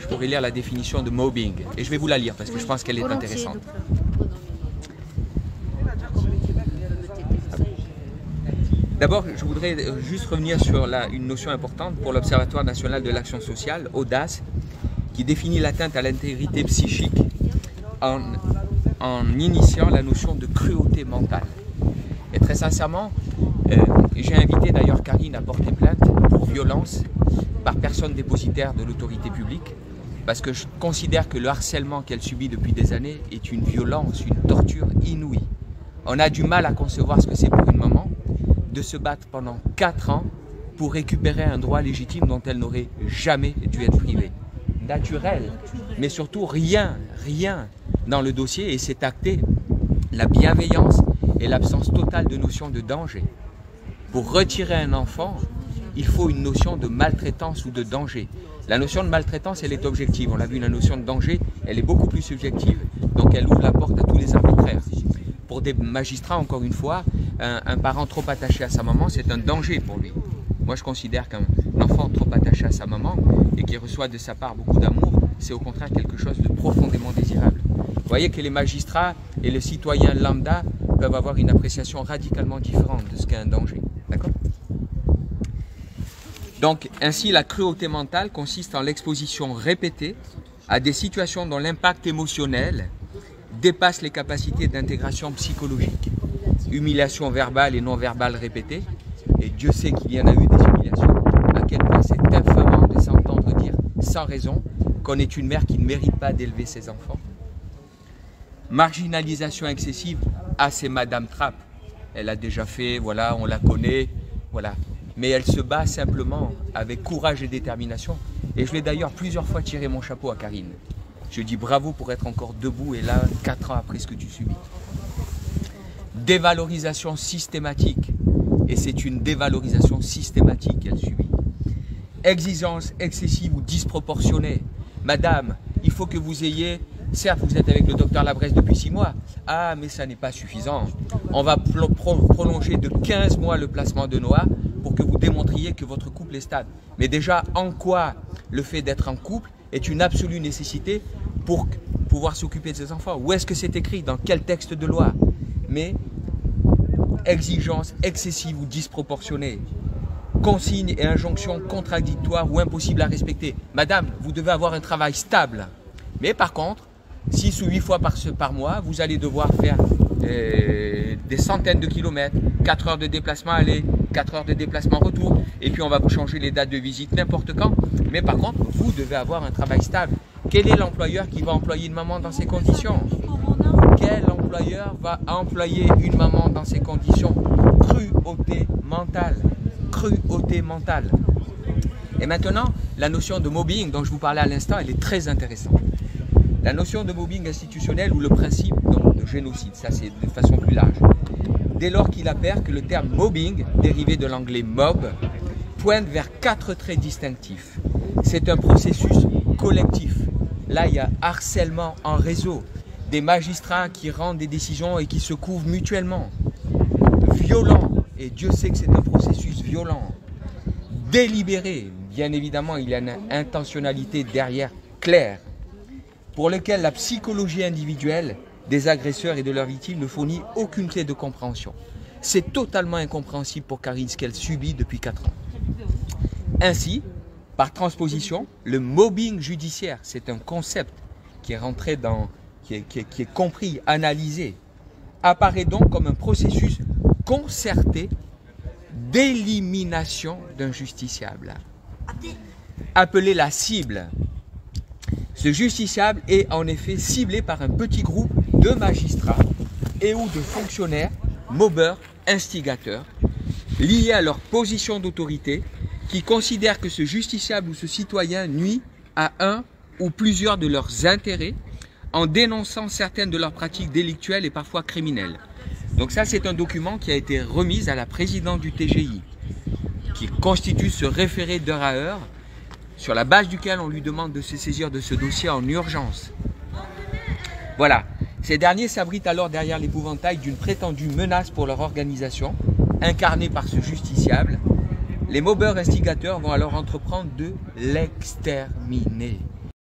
pourrais lire la définition de mobbing. Et je vais vous la lire parce que je pense qu'elle est intéressante. D'abord, je voudrais juste revenir sur une notion importante pour l'Observatoire national de l'action sociale, AUDAS, qui définit l'atteinte à l'intégrité psychique en initiant la notion de cruauté mentale. Et très sincèrement, j'ai invité d'ailleurs Karine à porter plainte pour violence par personne dépositaire de l'autorité publique, parce que je considère que le harcèlement qu'elle subit depuis des années est une violence, une torture inouïe. On a du mal à concevoir ce que c'est pour une maman de se battre pendant 4 ans pour récupérer un droit légitime dont elle n'aurait jamais dû être privée. Naturel, mais surtout rien dans le dossier, et c'est acté la bienveillance et l'absence totale de notion de danger. Pour retirer un enfant, il faut une notion de maltraitance ou de danger. La notion de maltraitance, elle est objective. On l'a vu, la notion de danger, elle est beaucoup plus subjective. Donc elle ouvre la porte à tous les arbitraires. Pour des magistrats, encore une fois, un parent trop attaché à sa maman, c'est un danger pour lui. Moi, je considère qu'un enfant trop attaché à sa maman et qui reçoit de sa part beaucoup d'amour, c'est au contraire quelque chose de profondément désirable. Vous voyez que les magistrats et le citoyen lambda peuvent avoir une appréciation radicalement différente de ce qu'est un danger. D'accord ? Donc, ainsi, la cruauté mentale consiste en l'exposition répétée à des situations dont l'impact émotionnel dépasse les capacités d'intégration psychologique. Humiliation verbale et non verbale répétée, et Dieu sait qu'il y en a eu des humiliations, à quel point c'est infamant de s'entendre dire sans raison qu'on est une mère qui ne mérite pas d'élever ses enfants. Marginalisation excessive, c'est Madame Trapp. Elle a déjà fait, voilà, on la connaît, voilà. Mais elle se bat simplement avec courage et détermination. Et je l'ai d'ailleurs plusieurs fois tiré mon chapeau à Karine. Je dis bravo pour être encore debout et là, 4 ans après ce que tu subis. Dévalorisation systématique. Et c'est une dévalorisation systématique qu'elle subit. Exigence excessive ou disproportionnée. Madame, il faut que vous ayez... Certes, vous êtes avec le docteur Labresse depuis 6 mois. Ah, mais ça n'est pas suffisant. On va prolonger de 15 mois le placement de Noah pour que vous démontriez que votre couple est stable. Mais déjà, en quoi le fait d'être en couple est une absolue nécessité pour pouvoir s'occuper de ses enfants? Où est-ce que c'est écrit? Dans quel texte de loi? Mais exigence excessive ou disproportionnée. Consignes et injonctions contradictoires ou impossibles à respecter. Madame, vous devez avoir un travail stable. Mais par contre, 6 ou 8 fois par mois, vous allez devoir faire des centaines de kilomètres, 4 heures de déplacement aller, 4 heures de déplacement retour, et puis on va vous changer les dates de visite n'importe quand. Mais par contre, vous devez avoir un travail stable. Quel est l'employeur qui va employer une maman dans ces conditions? Quel employeur va employer une maman dans ces conditions? Cruauté mentale. Cruauté mentale. Et maintenant, la notion de mobbing dont je vous parlais à l'instant, elle est très intéressante. La notion de mobbing institutionnel ou le principe de génocide, ça c'est de façon plus large. Dès lors qu'il apparaît que le terme mobbing, dérivé de l'anglais mob, pointe vers 4 traits distinctifs. C'est un processus collectif. Là, il y a harcèlement en réseau, des magistrats qui rendent des décisions et qui se couvrent mutuellement. Violent, et Dieu sait que c'est un processus violent. Délibéré, bien évidemment, il y a une intentionnalité derrière claire, pour lequel la psychologie individuelle des agresseurs et de leurs victimes ne fournit aucune clé de compréhension. C'est totalement incompréhensible pour Karine ce qu'elle subit depuis 4 ans. Ainsi, par transposition, le mobbing judiciaire, c'est un concept qui est rentré dans, qui est compris, analysé, apparaît donc comme un processus concerté d'élimination d'un justiciable, appelé la cible. Ce justiciable est en effet ciblé par un petit groupe de magistrats et ou de fonctionnaires, mobbeurs, instigateurs, liés à leur position d'autorité, qui considèrent que ce justiciable ou ce citoyen nuit à un ou plusieurs de leurs intérêts en dénonçant certaines de leurs pratiques délictuelles et parfois criminelles. Donc ça, c'est un document qui a été remis à la présidente du TGI, qui constitue ce référé d'heure à heure, sur la base duquel on lui demande de se saisir de ce dossier en urgence. Voilà. Ces derniers s'abritent alors derrière l'épouvantail d'une prétendue menace pour leur organisation, incarnée par ce justiciable. Les mobbeurs instigateurs vont alors entreprendre de l'exterminer.